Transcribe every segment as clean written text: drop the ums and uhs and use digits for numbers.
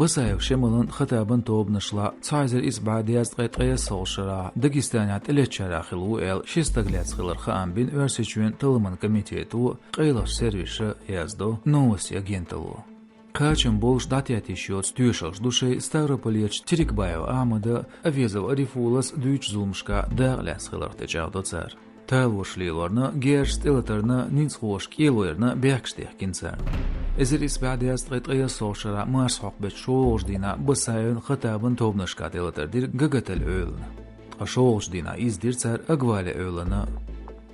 بسايق شملن خطابن توب نشلا تايزر إسبع دياز قيقية صوشرا داغستانيات إليتشارا خلو إل شيستغليات خلر خام بين ورسيچوين تلمن كوميتيتو قيلش سيرفيش يازدو новости агенталу. Качем болш датяти счет стюшаш душей Ставрополеч Терекбаев Амада авезов Арифулас дүйч зулмшка дағляс хыларты жағды цар. Талуш лилорна гершт элатерна ницхош келуерна бәкштех кинцар. Эзер испадияст қайтқая сошара марсхоқ бет шоуш дина басайын хатабын тобнышка делатардир гагатал өйлна. Шоуш дина издир цар агвали өйлна.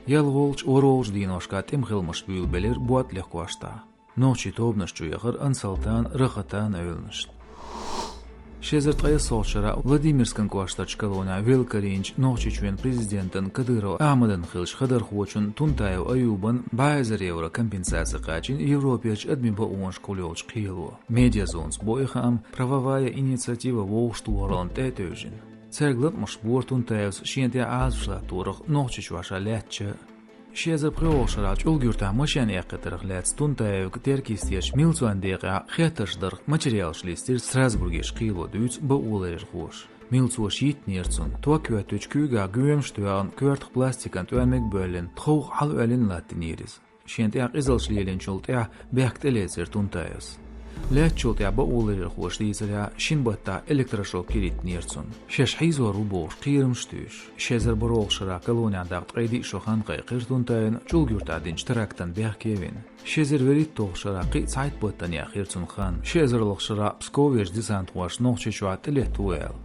Ялголч оролч диношка темхилмаш бюл белер буат легквашта. Ночи тобнаш чуяхар ансалтан рахатан өйлнышт. Шезертқая сошара Владимирскан кваштач колония Велкаринч ночи чуен президентен Кадыров Амадан хилш хадар хочун Тунтаев Аюбан байзер евро компенсация качин Европеч админба уанш кулёлч қийлу. Медиазонс бойхам правовая инициатива волштуаран тетөжин. Церглат машбур Тунтаевс шиенте азшла турах ночи чуаша лятча. Шезер приошарач улгюрта машан яқытырық ләц Тунтаев теркистеш милцуан деға хеташдыр материал шлистер Страсбургеш қийлу дүйц ба улайыр хош. Милцуа шиит нерцун, туа кюатөч кюга гюемштуан кюартық пластикан туанмек бөлін, тхоуқ ал әлін латтинеріз. Шент яқ изалшлиелен чултя бәқтелезер Тунтаевс. Ләтчулт я ба улайыр хош дейзіря шинбатта электрошок керит нерцун. Шеш хайзуару бош қиырымштүйш. Шезер бароқшыра колонияндақ тқайди шохан қайқыр Тунтайын чулгюрта динч тарактан бәқ кевин. Шезер верит тоқшыра қи цайт баттан яқирцун хан. Шезер лықшыра Псковеш десант хуаш ноқчечуа тілет уэл.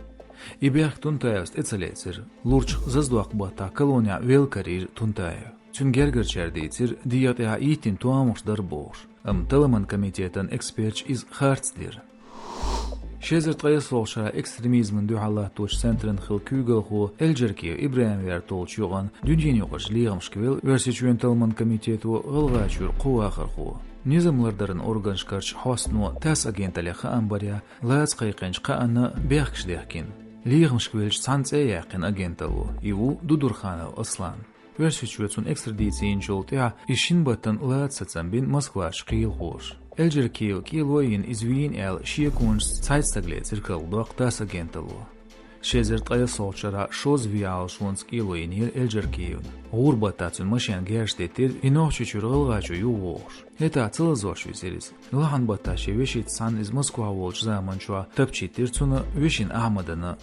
И бәқ Тунтаевст эцелецер. Лурч заздуақ бата колония Велкарир Тунтаев. Цюнгергер дейцер дият я итин туамушдар бош. Тылымын комитетен эксперч из Харцдир. Шезер тқайсолша экстремизмын дюхалла точ центрен хил кюгалху Эльджеркиев Ибраим Вертолч юған дүнжен юқаш лиғымшквел версичуен тылымын комитету ғылғачур қуақырху. Низамлардарын органшкарч хосну тас агенталеха амбаря лац қайқенч қааны бәқшдехкин. Лиғымшквелч санце яқин агенталу иву Дудурханов Аслан. Версичуетсун экстрадициин чолтя ишин баттан лаацацан бин Москвач қиылғош. Эльджеркиев килоин извин эл шиекунш цайтстагле циркалдуақ тас агенталу. Шезер тқая солчара шоз виал шунс килоинир Эльджеркиев. Ғурбатацун машин герштетир инохчу чурғылғачу юғош. Это цылызош визерис. Лахан батташи вешит сан из Москва волч заманчуа тапчитир цуна вешин Ахмадана